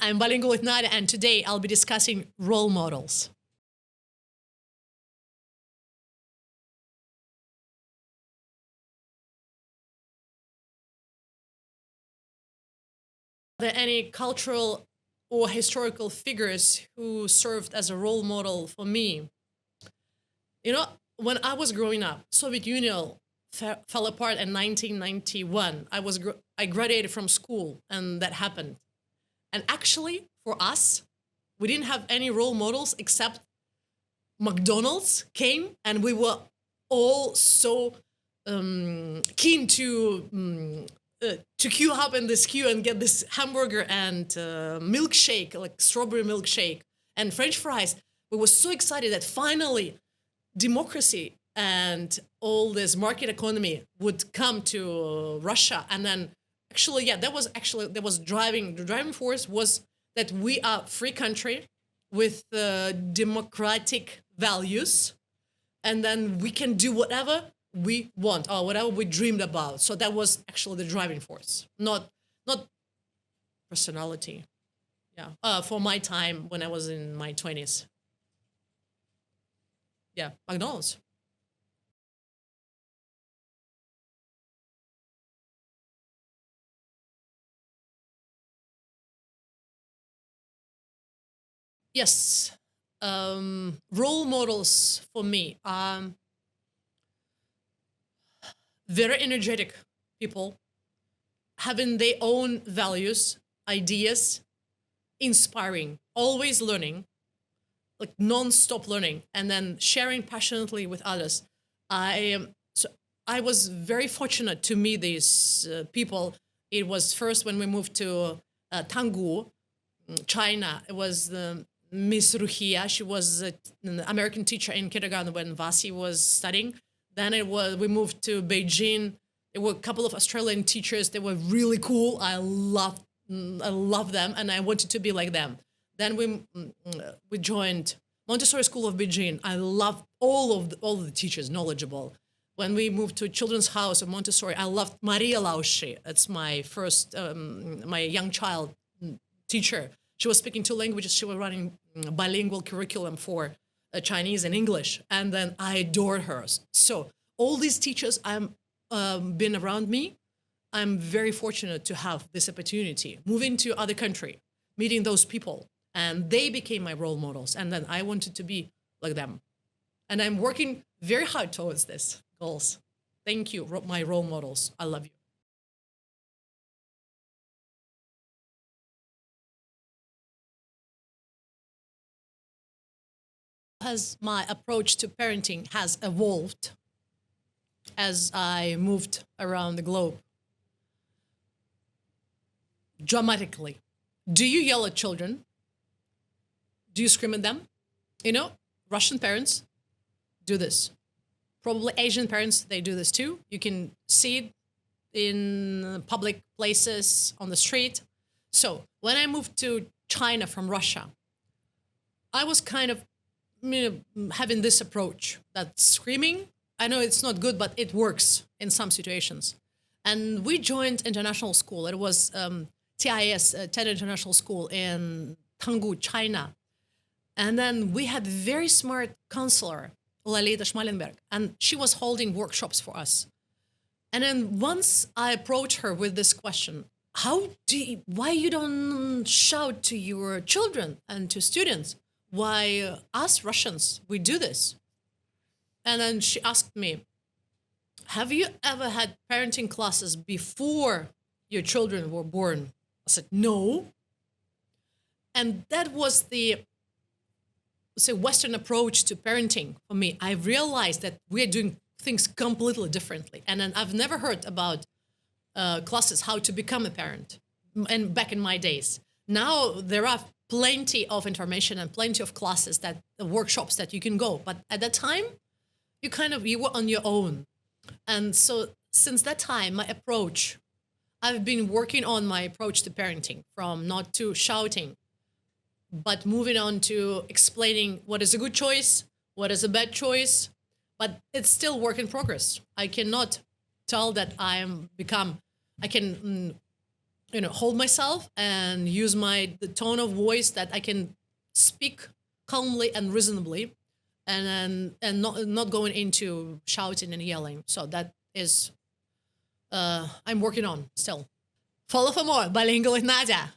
I'm Bilingual with Nadya, and today I'll be discussing role models. Are there any cultural or historical figures who served as a role model for me? You know, when I was growing up, Soviet Union fell apart in 1991. I graduated from school, and that happened. And actually, for us, we didn't have any role models except McDonald's came, and we were all so keen to queue up in this queue and get this hamburger and milkshake, like strawberry milkshake and French fries. We were so excited that finally democracy and all this market economy would come to Russia. And then that was driving. The driving force was that we are a free country with democratic values, and then we can do whatever we want or whatever we dreamed about. So that was actually the driving force, not personality. Yeah, for my time when I was in my 20s. Yeah, McDonald's. Yes, role models for me. Very energetic people having their own values, ideas, inspiring, always learning, like non-stop learning, and then sharing passionately with others. I was very fortunate to meet these people. It was first when we moved to Tanggu, China. It was Miss Ruhia. She was an American teacher in kindergarten when Vasi was studying. Then we moved to Beijing. There were a couple of Australian teachers. They were really cool. I loved them, and I wanted to be like them. Then we joined Montessori School of Beijing. I loved all of the teachers, knowledgeable. When we moved to Children's House of Montessori, I loved Maria Laushi. That's my first, my young child teacher. She was speaking two languages. She was running bilingual curriculum for Chinese and English, and then I adored her. So all these teachers I'm been around me. I'm very fortunate to have this opportunity. Moving to other country, meeting those people, and they became my role models. And then I wanted to be like them, and I'm working very hard towards this goals. Thank you, my role models. I love you. As my approach to parenting has evolved as I moved around the globe dramatically. Do you yell at children? Do you scream at them? You know, Russian parents do this. Probably Asian parents, they do this too. You can see it in public places on the street. So when I moved to China from Russia, I was kind of having this approach that screaming, I know it's not good, but it works in some situations. And we joined international school. It was TIS, TED International School in Tanggu, China. And then we had very smart counselor, Lalita Schmalenberg, and she was holding workshops for us. And then once I approached her with this question, why you don't shout to your children and to students? Why us Russians, we do this? And then she asked me, have you ever had parenting classes before your children were born? I said, no. And that was the Western approach to parenting for me. I realized that we're doing things completely differently. And then I've never heard about classes, how to become a parent, and back in my days. Now there are plenty of information and plenty of classes workshops that you can go. But at that time, you were on your own. And so since that time, I've been working on my approach to parenting, from not to shouting, but moving on to explaining what is a good choice, what is a bad choice, but it's still work in progress. I cannot tell that I can hold myself and use the tone of voice that I can speak calmly and reasonably, and not going into shouting and yelling. So that is I'm working on still. Follow for more. Bilingual with Nadya.